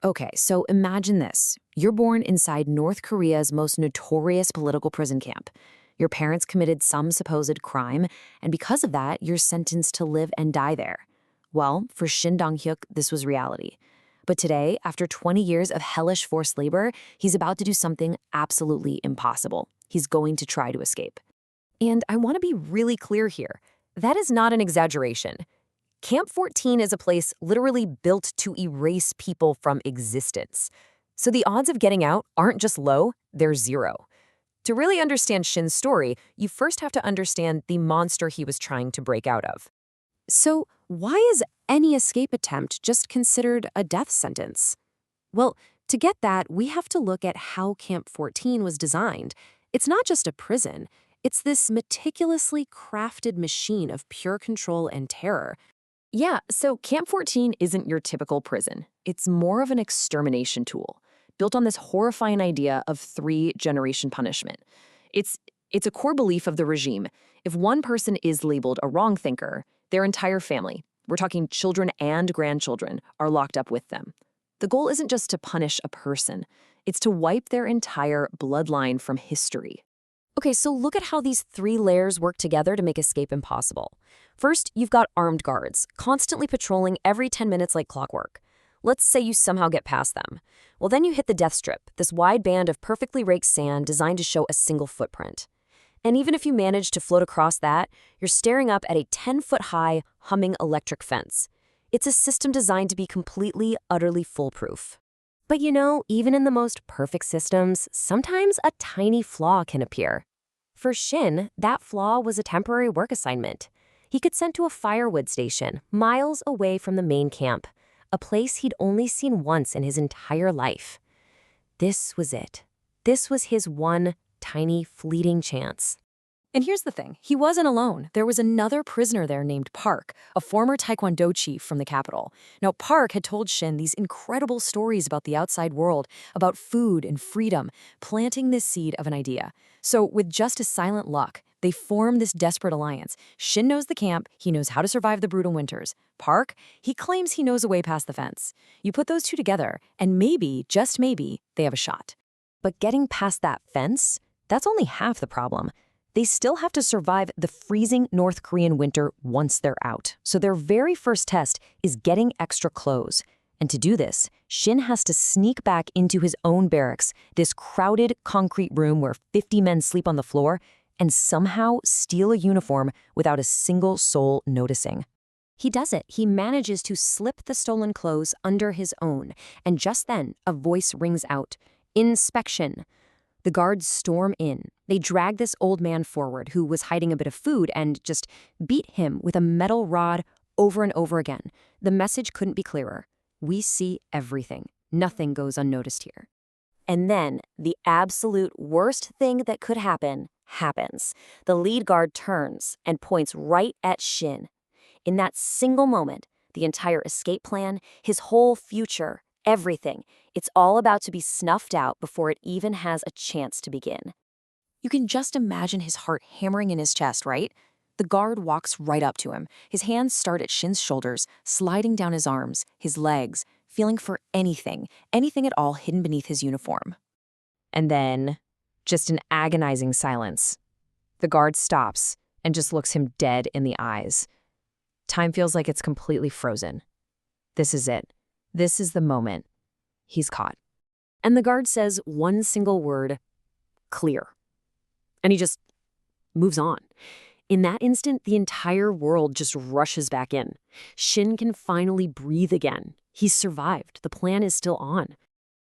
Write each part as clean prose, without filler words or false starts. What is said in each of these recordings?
Okay, so imagine this. You're born inside North Korea's most notorious political prison camp. Your parents committed some supposed crime, and because of that, you're sentenced to live and die there. Well, for Shin Dong-hyuk, this was reality. But today, after 20 years of hellish forced labor, he's about to do something absolutely impossible. He's going to try to escape. And I want to be really clear here. That is not an exaggeration. Camp 14 is a place literally built to erase people from existence. So the odds of getting out aren't just low, they're zero. To really understand Shin's story, you first have to understand the monster he was trying to break out of. So why is any escape attempt just considered a death sentence? Well, to get that, we have to look at how Camp 14 was designed. It's not just a prison. It's this meticulously crafted machine of pure control and terror. Yeah, so Camp 14 isn't your typical prison. It's more of an extermination tool, built on this horrifying idea of three-generation punishment. It's a core belief of the regime. If one person is labeled a wrong thinker, their entire family, we're talking children and grandchildren, are locked up with them. The goal isn't just to punish a person, it's to wipe their entire bloodline from history. Okay, so look at how these three layers work together to make escape impossible. First, you've got armed guards, constantly patrolling every 10 minutes like clockwork. Let's say you somehow get past them. Well, then you hit the death strip, this wide band of perfectly raked sand designed to show a single footprint. And even if you manage to float across that, you're staring up at a 10-foot-high, humming electric fence. It's a system designed to be completely, utterly foolproof. But you know, even in the most perfect systems, sometimes a tiny flaw can appear. For Shin, that flaw was a temporary work assignment. He got sent to a firewood station, miles away from the main camp, a place he'd only seen once in his entire life. This was it. This was his one tiny, fleeting chance. And here's the thing, he wasn't alone. There was another prisoner there named Park, a former Taekwondo chief from the capital. Now, Park had told Shin these incredible stories about the outside world, about food and freedom, planting this seed of an idea. So with just a silent luck, they form this desperate alliance. Shin knows the camp, he knows how to survive the brutal winters. Park, he claims he knows a way past the fence. You put those two together, and maybe, just maybe, they have a shot. But getting past that fence, that's only half the problem. They still have to survive the freezing North Korean winter once they're out. So their very first test is getting extra clothes. And to do this, Shin has to sneak back into his own barracks, this crowded concrete room where 50 men sleep on the floor, and somehow steal a uniform without a single soul noticing. He does it. He manages to slip the stolen clothes under his own. And just then, a voice rings out, "Inspection." The guards storm in. They drag this old man forward who was hiding a bit of food and just beat him with a metal rod over and over again. The message couldn't be clearer. We see everything. Nothing goes unnoticed here. And then the absolute worst thing that could happen happens. The lead guard turns and points right at Shin. In that single moment, the entire escape plan, his whole future, everything, it's all about to be snuffed out before it even has a chance to begin. You can just imagine his heart hammering in his chest, right? The guard walks right up to him. His hands start at Shin's shoulders, sliding down his arms, his legs, feeling for anything at all hidden beneath his uniform. And then, just an agonizing silence. The guard stops and just looks him dead in the eyes. Time feels like it's completely frozen. This is it. This is the moment. He's caught. And the guard says one single word, "Clear." And he just moves on. In that instant, the entire world just rushes back in. Shin can finally breathe again. He's survived. The plan is still on.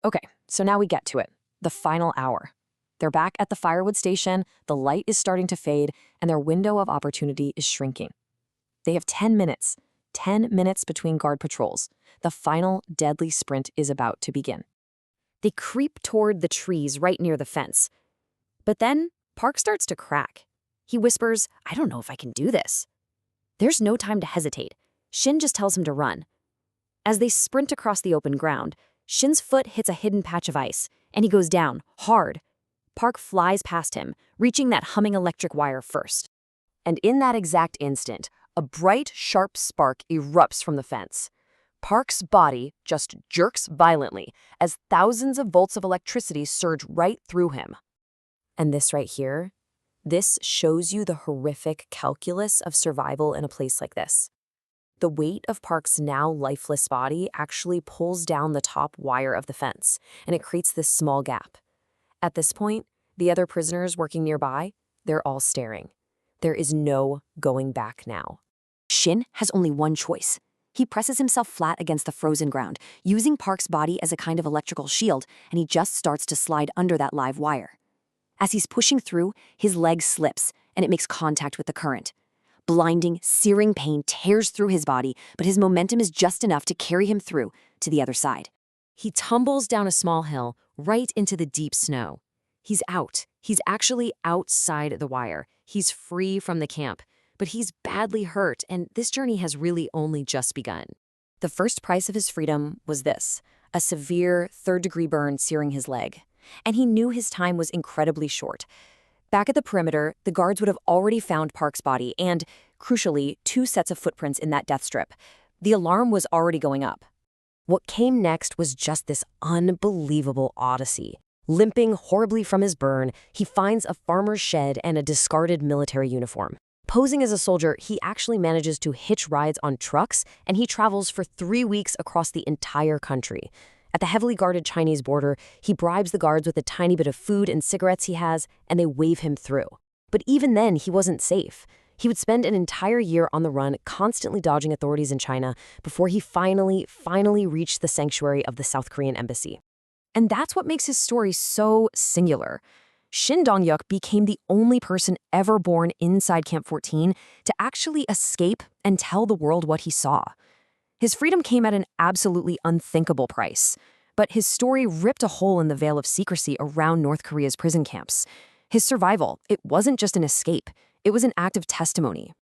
Okay, so now we get to it. The final hour. They're back at the firewood station, the light is starting to fade, and their window of opportunity is shrinking. They have 10 minutes. 10 minutes between guard patrols. The final deadly sprint is about to begin. They creep toward the trees right near the fence. But then, Park starts to crack. He whispers, "I don't know if I can do this." There's no time to hesitate. Shin just tells him to run. As they sprint across the open ground, Shin's foot hits a hidden patch of ice, and he goes down, hard. Park flies past him, reaching that humming electric wire first. And in that exact instant, a bright, sharp spark erupts from the fence. Park's body just jerks violently as thousands of volts of electricity surge right through him. And this right here, this shows you the horrific calculus of survival in a place like this. The weight of Park's now lifeless body actually pulls down the top wire of the fence, and it creates this small gap. At this point, the other prisoners working nearby, they're all staring. There is no going back now. Shin has only one choice. He presses himself flat against the frozen ground, using Park's body as a kind of electrical shield, and he just starts to slide under that live wire. As he's pushing through, his leg slips, and it makes contact with the current. Blinding, searing pain tears through his body, but his momentum is just enough to carry him through to the other side. He tumbles down a small hill, right into the deep snow. He's out. He's actually outside the wire. He's free from the camp. But he's badly hurt, and this journey has really only just begun. The first price of his freedom was this, a severe third-degree burn searing his leg. And he knew his time was incredibly short. Back at the perimeter, the guards would have already found Park's body and, crucially, 2 sets of footprints in that death strip. The alarm was already going up. What came next was just this unbelievable odyssey. Limping horribly from his burn, he finds a farmer's shed and a discarded military uniform. Posing as a soldier, he actually manages to hitch rides on trucks, and he travels for 3 weeks across the entire country. At the heavily guarded Chinese border, he bribes the guards with a tiny bit of food and cigarettes he has, and they wave him through. But even then, he wasn't safe. He would spend an entire year on the run, constantly dodging authorities in China, before he finally reached the sanctuary of the South Korean embassy. And that's what makes his story so singular. Shin Dong-hyuk became the only person ever born inside Camp 14 to actually escape and tell the world what he saw. His freedom came at an absolutely unthinkable price, but his story ripped a hole in the veil of secrecy around North Korea's prison camps. His survival, it wasn't just an escape, it was an act of testimony,